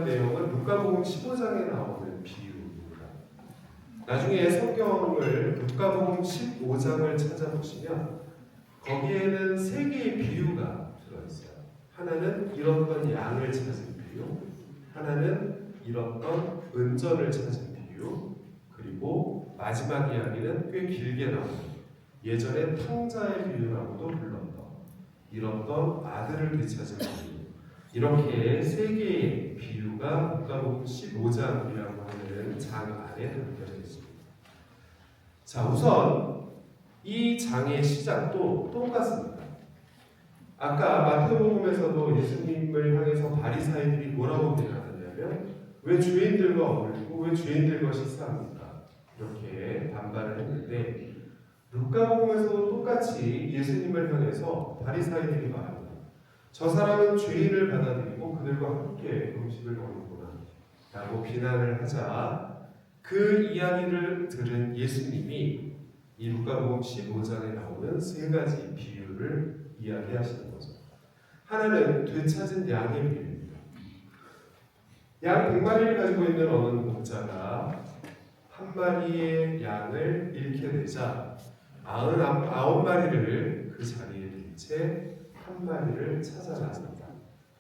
내용은 누가복음 15장에 나오는 비유입니다. 나중에 성경을 누가복음 15장을 찾아보시면 거기에는 세 개의 비유가 들어있어요. 하나는 잃었던 양을 찾은 비유, 하나는 잃었던 은전을 찾은 비유, 그리고 마지막 이야기는 꽤 길게 나오는 예전에 탕자의 비유라고도 불렀던 잃었던 아들을 되찾은 비유. 이렇게 세 개의 비유가 누가복음 15장이라고 하는 장 안에 담겨져 있습니다. 자, 우선 이 장의 시작도 똑같습니다. 아까 마태복음에서도 예수님을 향해서 바리사이들이 뭐라고 비난하냐면 왜 죄인들과 어울리고 왜 죄인들과 식사합니까? 이렇게 반발을 했는데 루카복음에서도 똑같이 예수님을 향해서 바리사이들이 말합니다. 저 사람은 죄인을 받아들이고 그들과 함께 음식을 먹는구나 라고 비난을 하자 그 이야기를 들은 예수님이 이 루카복음 15장에 나오는 세 가지 비유를 이야기하시는 거죠. 하나는 되찾은 양의 비유입니다. 양 100마리를 가지고 있는 어느 목자가 한 마리의 양을 잃게 되자 99마리를 그 자리에 둔 채 한 마리를 찾아 나섭니다.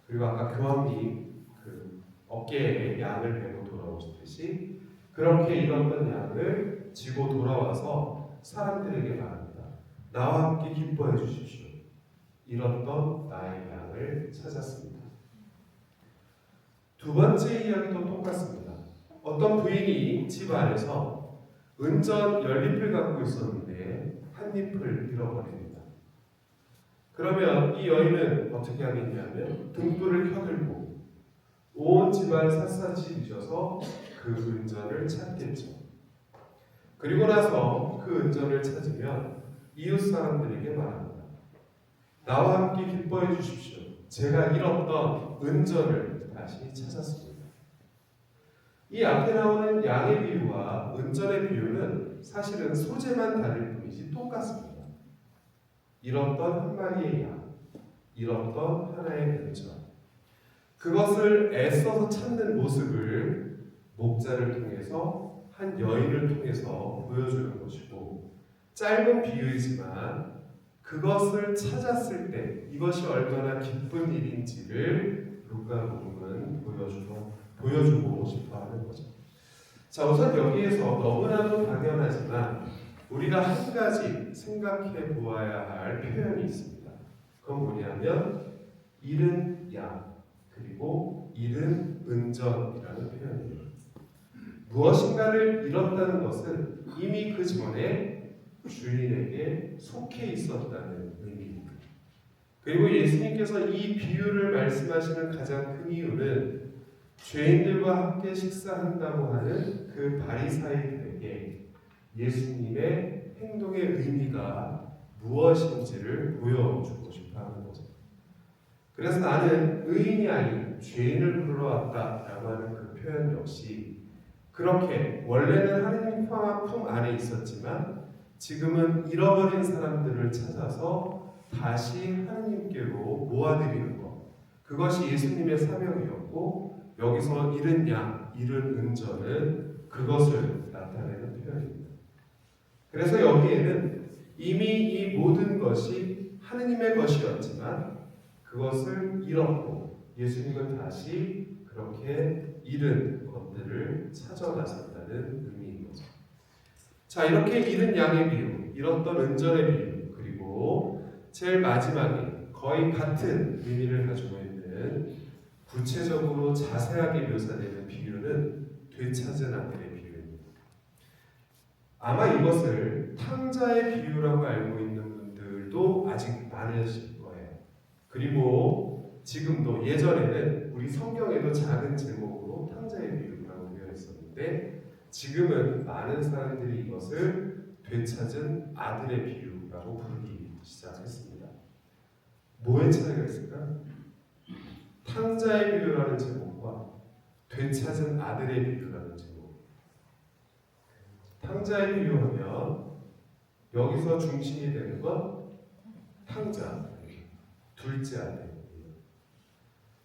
그리고 아까 교황님 그 어깨에 양을 메고 돌아오셨듯이 그렇게 잃었던 양을 지고 돌아와서 사람들에게 말합니다. 나와 함께 기뻐해 주십시오. 잃었던 나의 양을 찾았습니다. 두 번째 이야기도 똑같습니다. 어떤 부인이 집 안에서 은전 연잎을 갖고 있었는데 한 잎을 잃어버립니다. 그러면 이 여인은 어떻게 하겠냐면 등불을 켜들고 온 집안 샅샅이 뒤져서 그 은전을 찾겠죠. 그리고 나서 그 은전을 찾으면 이웃 사람들에게 말합니다. 나와 함께 기뻐해 주십시오. 제가 잃었던 은전을 다시 찾았습니다. 이 앞에 나오는 양의 비유와 은전의 비유는 사실은 소재만 다를 뿐이지 똑같습니다. 잃었던 한 마리의 양, 잃었던 하나의 은전. 그것을 애써서 찾는 모습을 목자를 통해서 한 여인을 통해서 보여주는 것이고 짧은 비유이지만 그것을 찾았을 때 이것이 얼마나 기쁜 일인지를 루카복음은 보여주고 싶어 하는 거죠. 자, 우선 여기에서 너무나도 당연하지만 우리가 한 가지 생각해 보아야 할 표현이 있습니다. 그건 뭐냐면 잃은 양 그리고 잃은 은전이라는 표현이에요. 무엇인가를 잃었다는 것은 이미 그 전에 주인에게 속해 있었다는 의미입니다. 그리고 예수님께서 이 비유를 말씀하시는 가장 큰 이유는 죄인들과 함께 식사한다고 하는 그 바리사이들에게 예수님의 행동의 의미가 무엇인지를 보여주고 싶어 하는 거죠. 그래서 나는 의인이 아닌 죄인을 불러왔다라고 하는 그 표현 역시 그렇게 원래는 하느님 품 안에 있었지만 지금은 잃어버린 사람들을 찾아서 다시 하느님께로 모아드리는 것, 그것이 예수님의 사명이었고 여기서 잃은 양, 잃은 은전은 그것을 나타내는 표현입니다. 그래서 여기에는 이미 이 모든 것이 하느님의 것이었지만 그것을 잃었고 예수님은 다시 그렇게 잃은 것들을 찾아 나섰다는 의미인 거죠. 자, 이렇게 잃은 양의 비유, 잃었던 은전의 비유, 그리고 제일 마지막에 거의 같은 의미를 가지고 있는 구체적으로 자세하게 묘사되는 비유는 되찾은 아들의 비유입니다. 아마 이것을 탕자의 비유라고 알고 있는 분들도 아직 많으실 거예요. 그리고 지금도 예전에는 우리 성경에도 작은 제목으로 탕자의 비유라고 되어 있었는데 지금은 많은 사람들이 이것을 되찾은 아들의 비유라고 부르기 시작했습니다. 뭐의 차이가 있을까? 탕자의 비유라는 제목과 되찾은 아들의 비유라는 제목. 탕자의 비유하면 여기서 중심이 되는 건 탕자, 둘째 아들.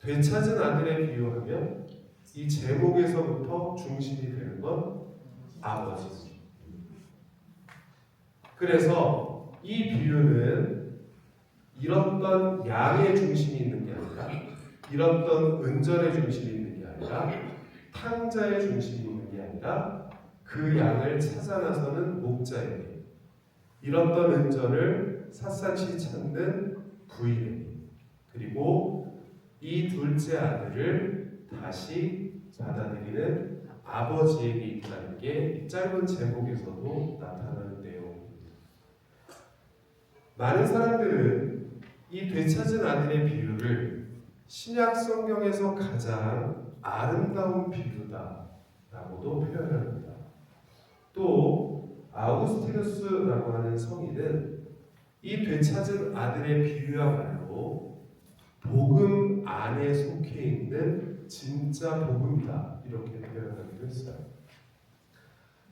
되찾은 아들의 비유하면 이 제목에서부터 중심이 되는 건 아버지. 그래서 이 비유는 이렇던 양의 중심이 있는 게 아니라, 이렇던 은전의 중심이 있는 게 아니라, 탕자의 중심이 있는 게 아니라, 그 양을 찾아 나서는 목자에게, 이렇던 은전을 샅샅이 찾는 부인에게, 그리고 이 둘째 아들을 다시 받아들이는 아버지에게 있다는 게 짧은 제목에서도 나타나는 내용입니다. 많은 사람들은 이 되찾은 아들의 비유를 신약 성경에서 가장 아름다운 비유다라고도 표현합니다. 또 아우구스티누스라고 하는 성인은 이 되찾은 아들의 비유야말로 복음 안에 속해 있는 진짜 복음이다, 이렇게 표현하기도 했어요.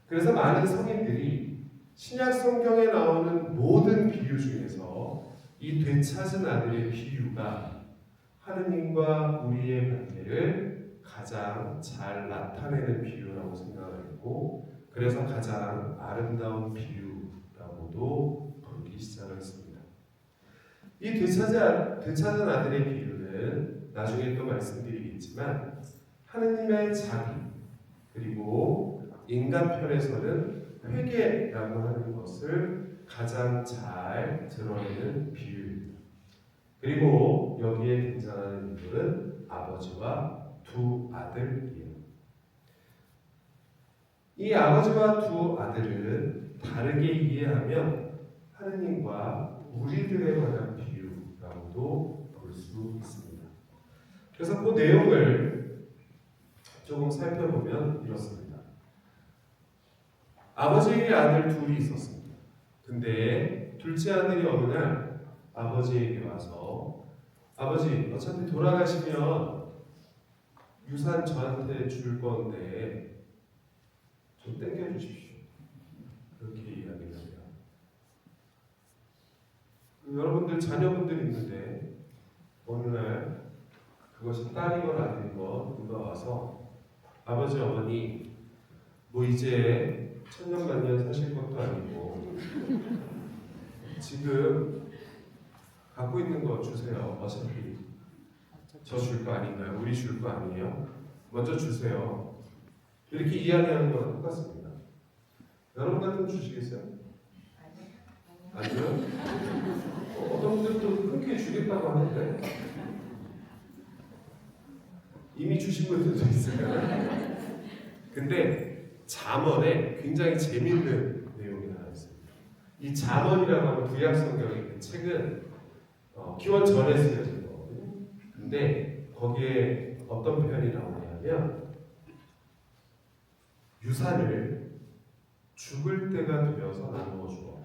그래서 많은 성인들이 신약 성경에 나오는 모든 비유 중에서 이 되찾은 아들의 비유가 하느님과 우리의 관계를 가장 잘 나타내는 비유라고 생각을 했고, 그래서 가장 아름다운 비유라고도 부르기 시작을 했습니다. 이 되찾은 아들의 비유는 나중에 또 말씀드리겠지만 하느님의 자비, 그리고 인간 편에서는 회개라고 하는 것을 가장 잘 드러내는 비유입니다. 그리고 여기에 등장하는 인물은 아버지와 두 아들이에요. 이 아버지와 두 아들은 다르게 이해하면 하느님과 우리들에 관한 비유라고도 볼 수 있습니다. 그래서 그 내용을 조금 살펴보면 이렇습니다. 아버지에게 아들 둘이 있었습니다. 근데 둘째 아들이 어느 날 아버지에게 와서, 아버지, 어차피 돌아가시면 유산 저한테 줄 건데 좀 땡겨주십시오. 그렇게 이야기를 해요. 여러분들 자녀분들 있는데 어느 날 그것이 딸이건 아들이건 누가 와서, 아버지, 어머니, 뭐 이제 천년만년 사실 것도 아니고 지금 갖고 있는 거 주세요. 어차피 저 줄 거 아닌가요? 우리 줄 거 아니에요? 먼저 주세요. 이렇게 이야기하는 거랑 똑같습니다. 여러분 같으면 주시겠어요? 아니요? 어떤 분들도 흔쾌히 주겠다고 하는데 이미 주신 분들도 있어요. 근데 잠언에 굉장히 재밌는 내용이 하나 있습니다. 이 잠언이라고 하는 구약 성경의 그 책은 기원 전에 쓰여진 거거든요. 근데 거기에 어떤 표현이 나오냐면, 유산을 죽을 때가 되어서 나누어 주어.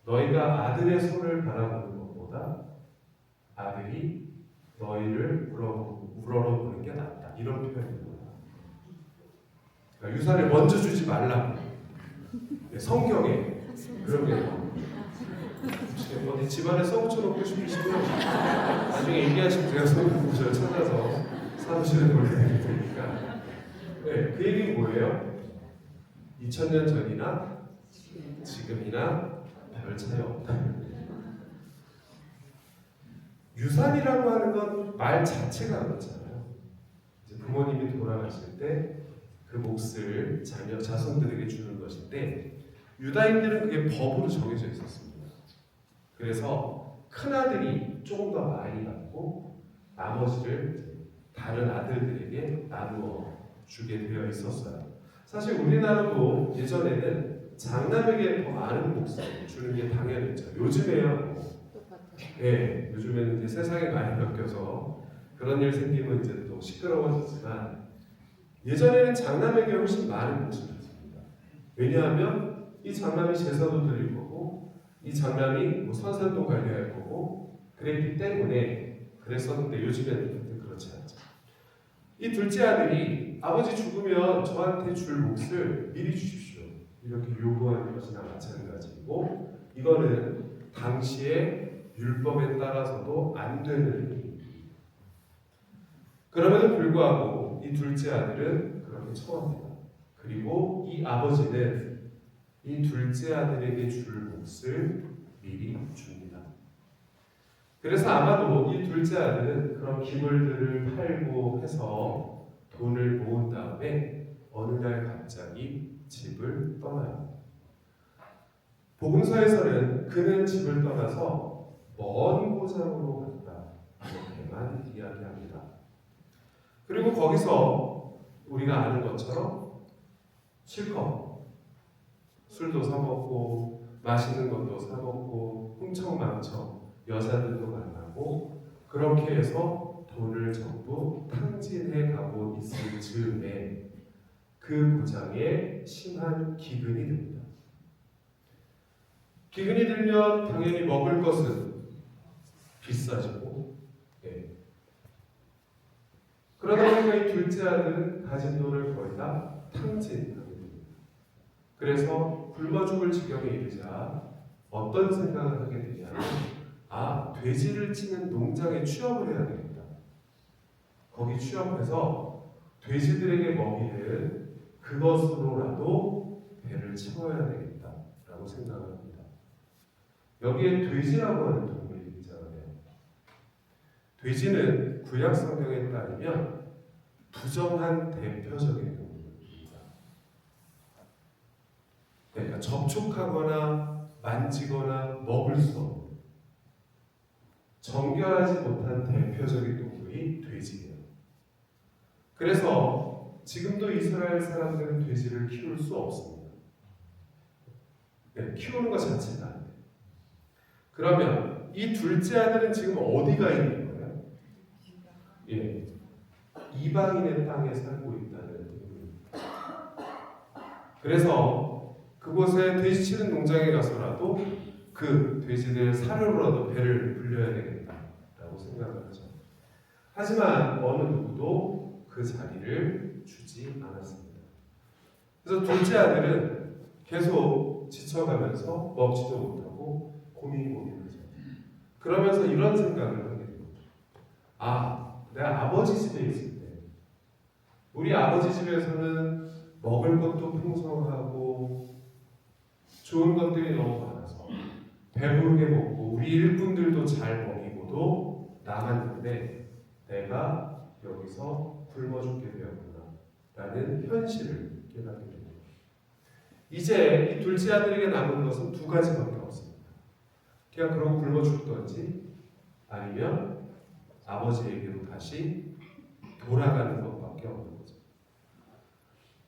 너희가 아들의 손을 바라보는 것보다 아들이 너희를 우러러보는 게 낫다. 이런 표현입니다. 그러니까 유산을 먼저 주지 말라고. 성경에 그런 게 나옵니다. 어디 집안에 써붙여놓고 싶으시면 나중에 얘기하시면 제가 써붙여 찾아서 사무실에 보내드릴 테니까. 네, 그 얘기는 뭐예요? 2000년 전이나 지금이나 별 차이 없다. 유산이라고 하는 건 말 자체가 그렇잖아요. 이제 부모님이 돌아가실 때 그 몫을 자손들에게 주는 것인데, 유다인들은 그게 법으로 정해져 있었습니다. 그래서 큰 아들이 조금 더 많이 갖고 나머지를 다른 아들들에게 나누어 주게 되어 있었어요. 사실 우리나라도 예전에는 장남에게 더 많은 몫을 주는 게 당연했죠. 요즘에야 예, 요즘에는 이제 세상이 많이 바뀌어서 그런 일 생기면 이제 또 시끄러워졌지만, 예전에는 장남에게 훨씬 많은 몫을 줬습니다. 왜냐하면 이 장남이 제사도 드릴 거고, 이 장남이 뭐 선산도 관리할 거고, 그랬기 때문에 그랬었는데 요즘에는 그렇지 않죠. 이 둘째 아들이 아버지 죽으면 저한테 줄 몫을 미리 주십시오, 이렇게 요구하는 것이나 마찬가지고, 이거는 당시에 율법에 따라서도 안 되는 일입니다. 그럼에도 불구하고 이 둘째 아들은 그렇게 청합니다. 그리고 이 아버지는 이 둘째 아들에게 줄 몫을 미리 줍니다. 그래서 아마도 이 둘째 아들은 그런 기물들을 팔고 해서 돈을 모은 다음에 어느 날 갑자기 집을 떠나요. 복음서에서는 그는 집을 떠나서 먼 고장으로 갔다 이렇게만 이야기합니다. 그리고 거기서 우리가 아는 것처럼 실컷 술도 사 먹고 맛있는 것도 사 먹고 흥청망청 여자들도 만나고 그렇게 해서 돈을 전부 탕진해 가고 있을 즈음에 그 고장에 심한 기근이 듭니다. 기근이 들면 당연히 먹을 것은 비싸지고, 그러다 보니까 이 둘째 아들은 가진 돈을 거의 다 탕진하게 됩니다. 그래서 굶어 죽을 지경에 이르자 어떤 생각을 하게 되냐면, 돼지를 치는 농장에 취업을 해야 되겠다. 거기 취업해서 돼지들에게 먹이는 그것으로라도 배를 채워야 되겠다라고 생각을 합니다. 여기에 돼지라고 하는 동물이 등장을 해요. 돼지는 구약 성경에 따르면 부정한 대표적인 동물입니다. 그러니까 접촉하거나 만지거나 먹을 수 없는 정결하지 못한 대표적인 동물이 돼지예요. 그래서 지금도 이스라엘 사람들은 돼지를 키울 수 없습니다. 키우는 것 자체가 안 돼요. 그러면 이 둘째 아들은 지금 어디가 있는 거예요? 이방인의 땅에 살고 있다는 의미입니다. 그래서 그곳에 돼지 치는 농장에 가서라도 그 돼지들 사료로라도 배를 불려야 되겠다라고 생각을 하죠. 하지만 어느 누구도 그 자리를 주지 않았습니다. 그래서 둘째 아들은 계속 지쳐가면서 먹지도 못하고 고민하죠. 그러면서 이런 생각을 하게 됩니다. 내가 아버지 집에 있을 때 우리 아버지 집에서는 먹을 것도 풍성하고 좋은 것들이 너무 많아서 배부르게 먹고 우리 일꾼들도 잘 먹이고도 남았는데 내가 여기서 굶어 죽게 되었구나 라는 현실을 깨닫게 됩니다. 이제 이 둘째 아들에게 남은 것은 두 가지밖에 없습니다. 그냥 그러고 굶어 죽던지 아니면 아버지에게로 다시 돌아가는 것밖에 없는 거죠.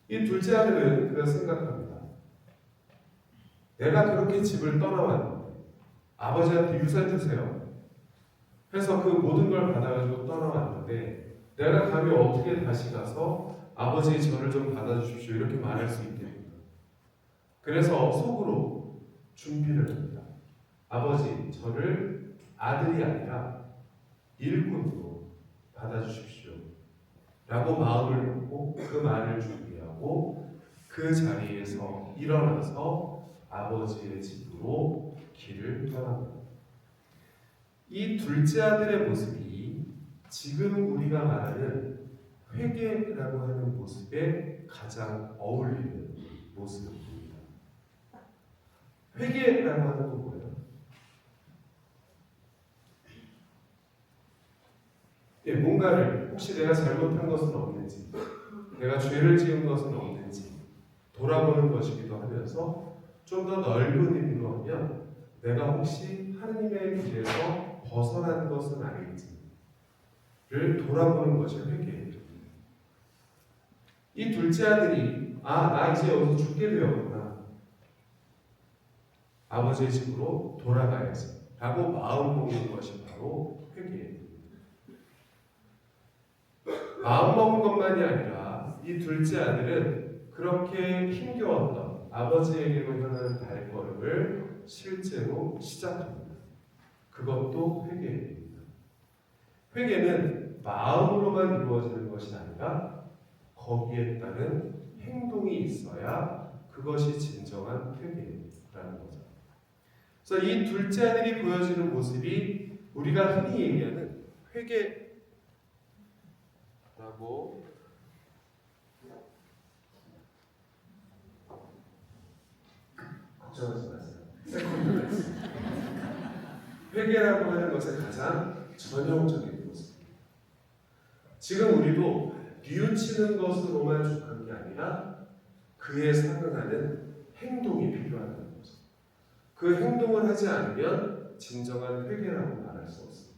이 둘째 아들은 그래서 생각합니다. 내가 그렇게 집을 떠나왔는데 아버지한테 유산 주세요 해서 그 모든 걸 받아가지고 떠나왔는데 내가 감히 어떻게 다시 가서 아버지 저를 좀 받아주십시오 이렇게 말할 수 있겠는가. 그래서 속으로 준비를 합니다. 아버지 저를 아들이 아니라 일꾼으로 받아주십시오 라고 마음을 먹고 그 말을 준비하고 그 자리에서 일어나서 아버지의 집으로 길을 떠납니다. 이 둘째 아들의 모습이 지금 우리가 말하는 회개라고 하는 모습에 가장 어울리는 모습입니다. 회개라고 하는 건 뭐예요? 뭔가를 혹시 내가 잘못한 것은 없는지, 내가 죄를 지은 것은 없는지 돌아보는 것이기도 하면서 좀 더 넓은 의미로 하면 내가 혹시 하느님의 길에서 벗어난 것은 아닌지를 돌아보는 것이 회개예요. 이 둘째 아들이 나 이제 여기서 죽게 되었구나. 아버지의 집으로 돌아가야지 라고 마음 먹는 것이 바로 회개예요. 마음 먹은 것만이 아니라 이 둘째 아들은 그렇게 힘겨웠던 아버지에게로 향하는 발걸음을 실제로 시작합니다. 그것도 회개입니다. 회개는 마음으로만 이루어지는 것이 아니라 거기에 따른 행동이 있어야 그것이 진정한 회개라는 거죠. 그래서 이 둘째 아들이 보여지는 모습이 우리가 흔히 얘기하는 라고 걱정하지 마세요. 세컨드가 있습니다. 회개라고 하는 것의 가장 전형적인 모습입니다. 지금 우리도 뉘우치는 것으로만 족한 게 아니라 그에 상응하는 행동이 필요하다는 거죠. 그 행동을 하지 않으면 진정한 회개라고 말할 수 없습니다.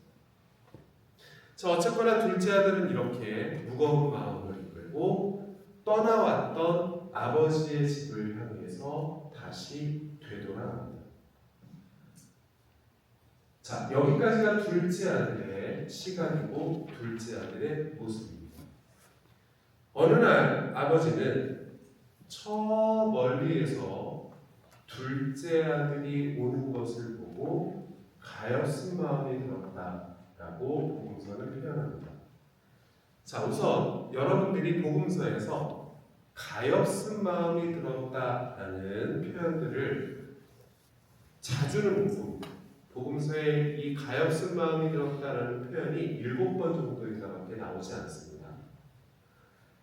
자, 어쨌거나 둘째 아들은 이렇게 무거운 마음을 이끌고 떠나왔던 아버지의 집을 향해서 다시 되돌아갑니다. 자, 여기까지가 둘째 아들의 시간이고 둘째 아들의 모습입니다. 어느 날 아버지는 저 멀리에서 둘째 아들이 오는 것을 보고 가엾은 마음이 들었다라고 복음서는 표현합니다. 자, 우선 여러분들이 복음서에서 가엾은 마음이 들었다라는 표현들을 자주는 못 봅니다. 복음서에 이 가엾은 마음이 들었다라는 표현이 7번 정도 이상밖에 나오지 않습니다.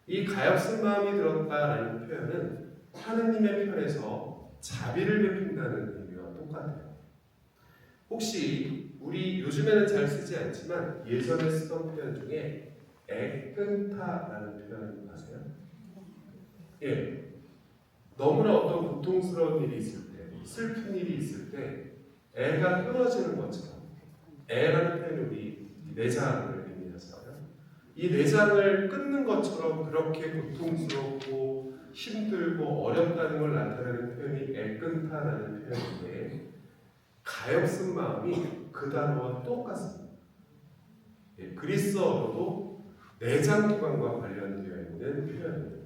이 가엾은 마음이 들었다라는 표현은 하느님의 편에서 자비를 베푼다는 의미와 똑같아요. 혹시 우리 요즘에는 잘 쓰지 않지만 예전에 쓰던 표현 중에 애끈타라는 표현 아세요? 예, 너무나 어떤 고통스러운 일이 있을 때, 슬픈 일이 있을 때 애가 끊어지는 것처럼, 애라는 표현이 우리 내장을 의미하잖아요. 이 내장을 끊는 것처럼 그렇게 고통스럽고 힘들고 어렵다는 걸 나타내는 표현이 애끈타라는 표현인데, 가엾은 마음이 그 단어와 똑같습니다. 예, 그리스어로도 내장 기관과 관련되어 있는 표현입니다.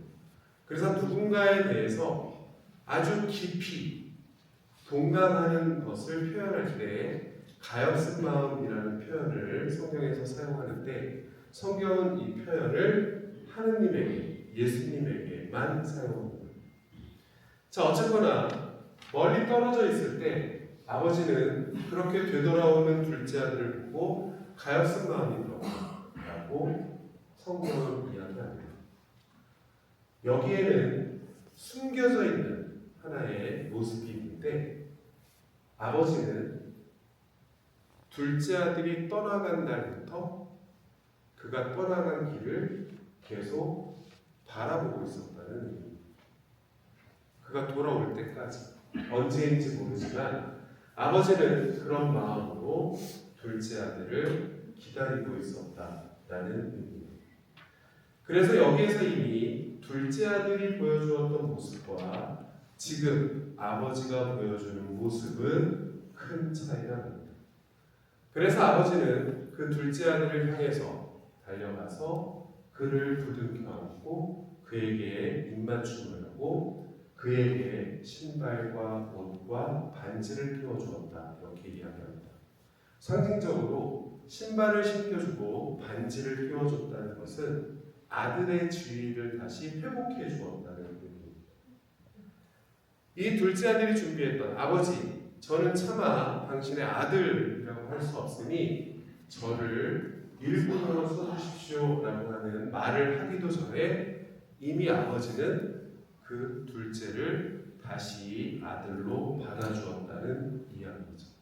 그래서 누군가에 대해서 아주 깊이 동감하는 것을 표현할 때 가엾은 마음이라는 표현을 성경에서 사용하는데, 성경은 이 표현을 하느님에게, 예수님에게만 사용합니다. 자, 어쨌거나 멀리 떨어져 있을 때 아버지는 그렇게 되돌아오는 둘째 아들을 보고 가엾은 마음이 들었다고 성경은 이야기합니다. 여기에는 숨겨져 있는 하나의 모습이 있는데, 아버지는 둘째 아들이 떠나간 날부터 그가 떠나간 길을 계속 바라보고 있었다는 의미입니다. 그가 돌아올 때까지, 언제인지 모르지만 아버지는 그런 마음으로 둘째 아들을 기다리고 있었다라는 의미입니다. 그래서 여기에서 이미 둘째 아들이 보여주었던 모습과 지금 아버지가 보여주는 모습은 큰 차이가 납니다. 그래서 아버지는 그 둘째 아들을 향해서 달려가서 그를 부둥켜 안고 그에게 입맞춤을 하고 그에게 신발과 옷과 반지를 끼워주었다, 이렇게 이야기합니다. 상징적으로 신발을 신겨주고 반지를 끼워줬다는 것은 아들의 지위를 다시 회복해 주었다는 의미입니다. 이 둘째 아들이 준비했던, 아버지, 저는 차마 당신의 아들이라고 할 수 없으니 저를 일꾼으로 써주십시오 라고 하는 말을 하기도 전에 이미 아버지는 그 둘째를 다시 아들로 받아주었다는 이야기죠.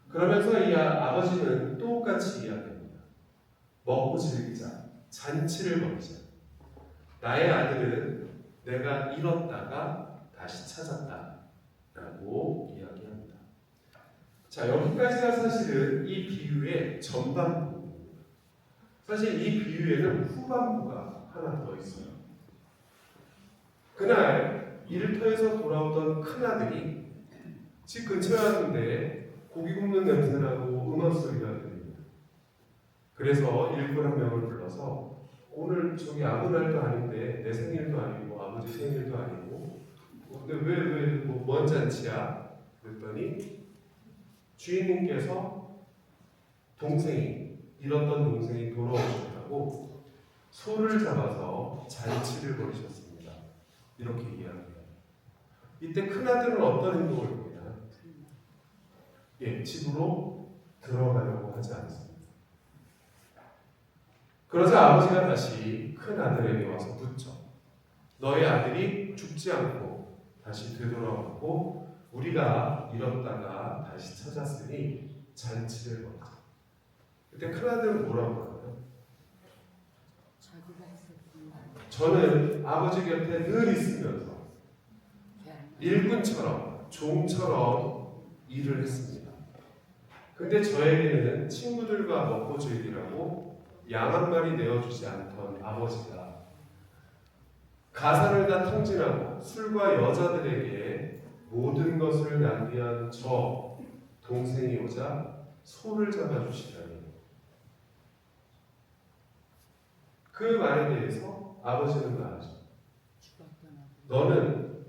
그러면서 이 아버지는 똑같이 이야기합니다. 먹고 즐기자, 잔치를 벌이자. 나의 아들은 내가 잃었다가 다시 찾았다 라고 이야기합니다. 자, 여기까지가 사실은 이 비유의 전반부입니다. 사실 이 비유에는 후반부가 하나 더 있어요. 그날 일터에서 돌아오던 큰아들이 집 근처에 왔는데 고기 굽는 냄새나고 음악 소리가 들립니다. 그래서 일꾼 한 명을 불러서 오늘 저기 아무 날도 아닌데 내 생일도 아니고 아버지 생일도 아니고 근데 왜 뭔 잔치야? 그랬더니 주인님께서 잃었던 동생이 돌아오셨다고 소를 잡아서 잔치를 벌이셨습니다. 이렇게 이야기해요. 이때 큰아들은 어떤 행동을 보냐? 집으로 들어가려고 하지 않습니다. 그러자 아버지가 다시 큰 아들에게 와서 묻죠. 너의 아들이 죽지 않고 다시 되돌아왔고 우리가 잃었다가 다시 찾았으니 잔치를 벌이자. 그때 큰 아들은 뭐라고 하나요? 저는 아버지 곁에 늘 있으면서 일꾼처럼 종처럼 일을 했습니다. 근데 저에게는 친구들과 먹고 즐기라고 양 한 마리 내어주지 않던 아버지가 가산을 다 탕진하고 술과 여자들에게 모든 것을 낭비한 저 동생이 오자 소를 잡아주시다니. 그 말에 대해서 아버지는 말하죠. 너는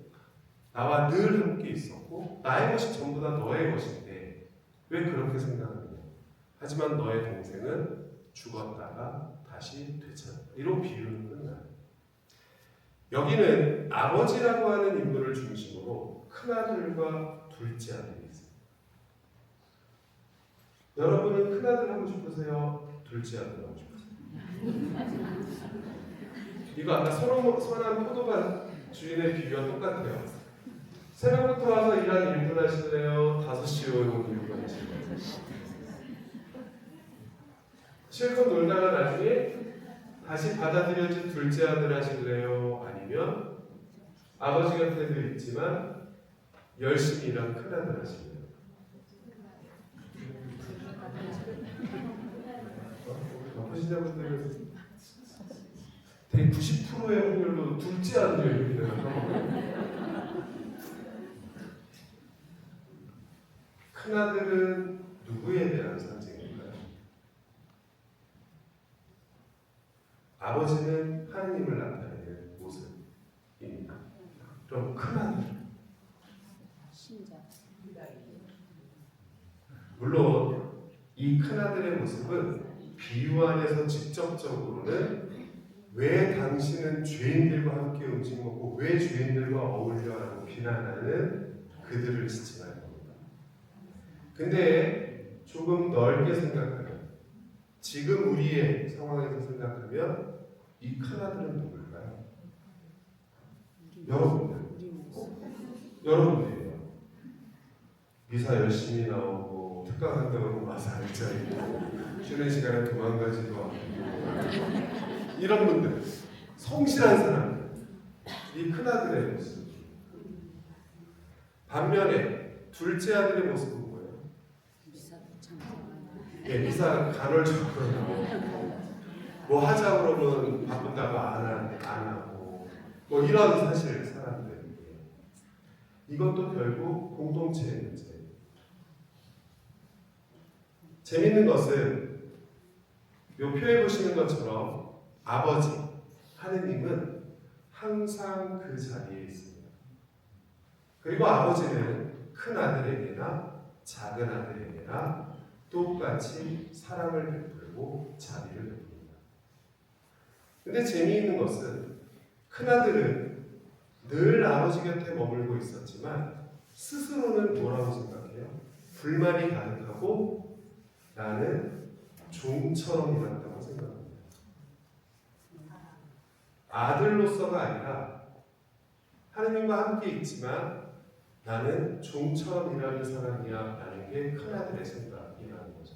나와 늘 함께 있었고 나의 것이 전부 다 너의 것인데 왜 그렇게 생각하느냐. 하지만 너의 동생은 죽었다가 다시 되찾았다. 이런 비유는 끝나요. 여기는 아버지라고 하는 인물을 중심으로 큰아들과 둘째 아들이 있어요. 여러분은 큰아들 하고 싶으세요? 둘째 아들 하고 싶으세요? 이거 아까 선한 포도밭 주인의 비유와 똑같아요. 새벽부터 와서 일한 일분 하실래요? 5시에 오는 일분 하실래요? 실컷 놀다가 나중에 다시 받아들여진 둘째 아들 하실래요? 아니면 아버지 곁에 늘 있지만 열심히 일한 큰아들 하실래요? 바쁘신 분들은 되게 90%의 확률로 둘째 아들이 이렇게 되어서 큰아들은 누구에 대한 상징일까요? 아버지는 하느님을 나타내는 모습입니다. 그럼 큰아들 물론 이 큰아들의 모습은 비유 안에서 직접적으로는 왜 당신은 죄인들과 함께 음식 먹고 왜 죄인들과 어울려라고 비난하는 그들을 지칭할 겁니다. 근데 조금 넓게 생각하면 지금 우리의 상황에서 생각하면 이 큰아들은 누굴까요? 여러분들이에요. 미사 열심히 나오고 특강 한다고 와서 앉아있고 쉬는 시간에 도망가지도 않고 이런 분들, 성실한 사람들, 이 큰아들의 모습. 반면에 둘째 아들의 모습은 뭐예요? 미사 간헐적으로 나오고 뭐 하자 그러면 바쁜다고 안 하고 뭐 이런 사실 사람들이에요. 이것도 결국 공동체의 문제예요. 재밌는 것은 이 표에 보시는 것처럼 아버지, 하느님은 항상 그 자리에 있습니다. 그리고 아버지는 큰 아들에게나 작은 아들에게나 똑같이 사랑을 베풀고 자비를 베풉니다. 근데 재미있는 것은 큰 아들은 늘 아버지 곁에 머물고 있었지만 스스로는 뭐라고 생각해요? 불만이 가득하고 나는 종처럼 일한다고 생각합니다. 아들로서가 아니라 하느님과 함께 있지만 나는 종처럼 일하는 사람이야 라는 게 큰아들의 생각이라는 거죠.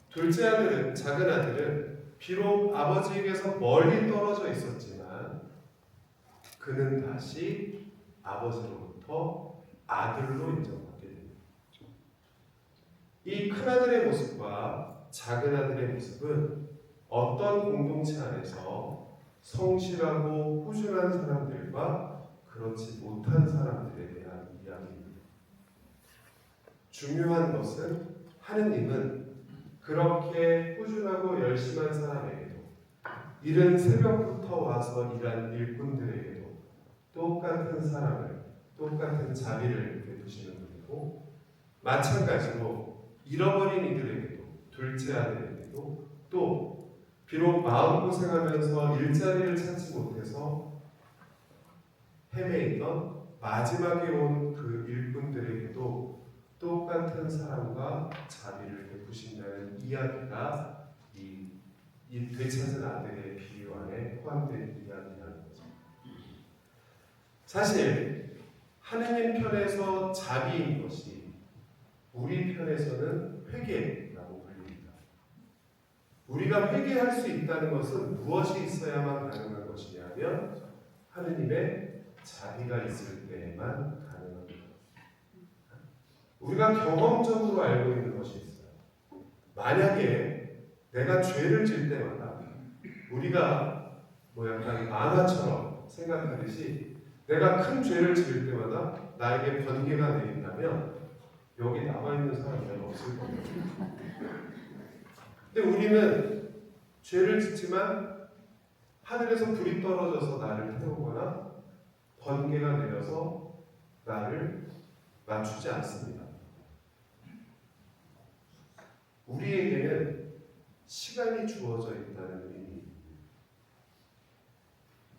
둘째 아들은, 작은 아들은 비록 아버지에게서 멀리 떨어져 있었지만 그는 다시 아버지로부터 아들로 인정받게 됩니다. 이 큰아들의 모습과 작은 아들의 모습은 어떤 공동체 안에서 성실하고 꾸준한 사람들과 그렇지 못한 사람들에 대한 이야기입니다. 중요한 것은 하느님은 그렇게 꾸준하고 열심한 사람에게도 이른 새벽부터 와서 일한 일꾼들에게도 똑같은 사랑을, 똑같은 자비를 베푸시는 분이고 마찬가지로 잃어버린 이들에게도 둘째 아들에게도 또 비록 마음고생하면서 일자리를 찾지 못해서 헤매이던 마지막에 온 그 일꾼들에게도 똑같은 사랑과 자비를 베푸신다는 이야기가 이 이 되찾은 아들의 비유 안에 포함된 이야기라는 거죠. 사실 하느님 편에서 자비인 것이 우리 편에서는 회개라고 불립니다. 우리가 회개할 수 있다는 것은 무엇이 있어야만 가능한 것이냐면 하느님의 자비가 있을 때에만 가능한 것. 우리가 경험적으로 알고 있는 것이 있어요. 만약에 내가 죄를 질 때마다 우리가 약간 만화처럼 생각하듯이 내가 큰 죄를 지을 때마다 나에게 번개가 내린다면 여기 남아있는 사람은 없을 겁니다. 근데 우리는 죄를 짓지만 하늘에서 불이 떨어져서 나를 태우거나 번개가 내려서 나를 맞추지 않습니다. 우리에게는 시간이 주어져 있다는 의미입니다.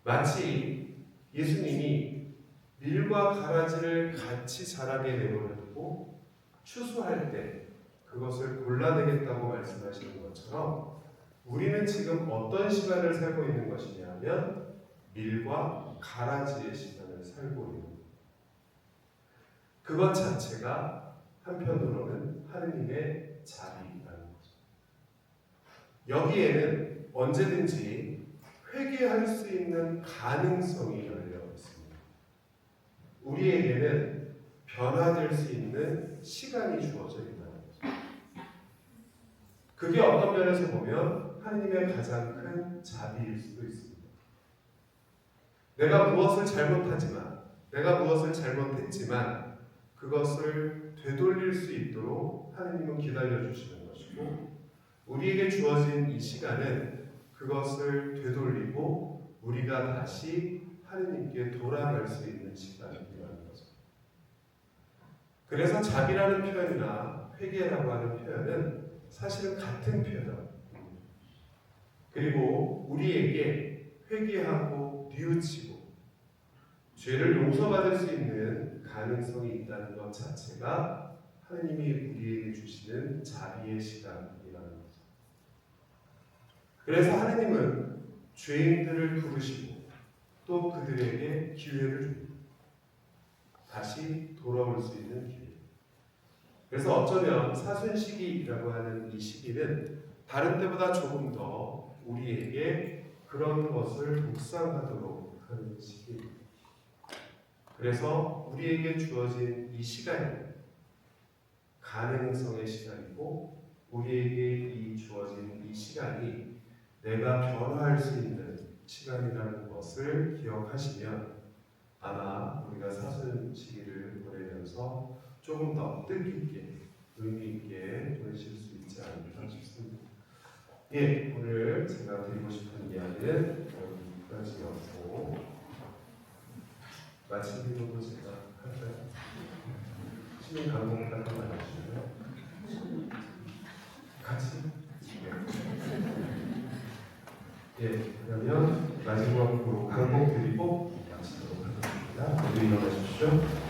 마치 예수님이 밀과 가라지를 같이 자라게 내버려두고 추수할 때 그것을 골라내겠다고 말씀하시는 것처럼 우리는 지금 어떤 시간을 살고 있는 것이냐면 밀과 가라지의 시간을 살고 있는 것. 그것 자체가 한편으로는 하느님의 자비라는 거죠. 여기에는 언제든지 회개할 수 있는 가능성이 열려 있습니다. 우리에게는 변화될 수 있는 시간이 주어져 있다는 거죠. 그게 어떤 면에서 보면 하느님의 가장 큰 자비일 수도 있습니다. 내가 무엇을 잘못하지만, 내가 무엇을 잘못했지만 그것을 되돌릴 수 있도록 하느님은 기다려주시는 것이고, 우리에게 주어진 이 시간은 그것을 되돌리고 우리가 다시 하느님께 돌아갈 수 있는 시간이라는 거죠. 그래서 자비라는 표현이나 회개라고 하는 표현은 사실은 같은 표현입니다. 그리고 우리에게 회개하고 뉘우치고 죄를 용서받을 수 있는 가능성이 있다는 것 자체가 하느님이 우리에게 주시는 자비의 시간이라는 거죠. 그래서 하느님은 죄인들을 부르시고 또 그들에게 기회를 줍니다. 다시 돌아올 수 있는 기회. 그래서 어쩌면 사순시기라고 하는 이 시기는 다른 때보다 조금 더 우리에게 그런 것을 묵상하도록 하는 시기입니다. 그래서 우리에게 주어진 이 시간이 가능성의 시간이고, 우리에게 이 주어진 이 시간이 내가 변화할 수 있는 시간이라는 것을 기억하시면 아마 우리가 사순 시기를 보내면서 조금 더 뜻깊게 의미 있게 보내실 수 있지 않을까 싶습니다. 예, 오늘 제가 드리고 싶은 이야기는 여기까지였고, 마침 기도도 제가 할까요? 시민 강목단 한번 해주시고요. 같이? 예, 그러면 마지막으로 강목 드리고 마치도록 하겠습니다. 모두 일어나십시오.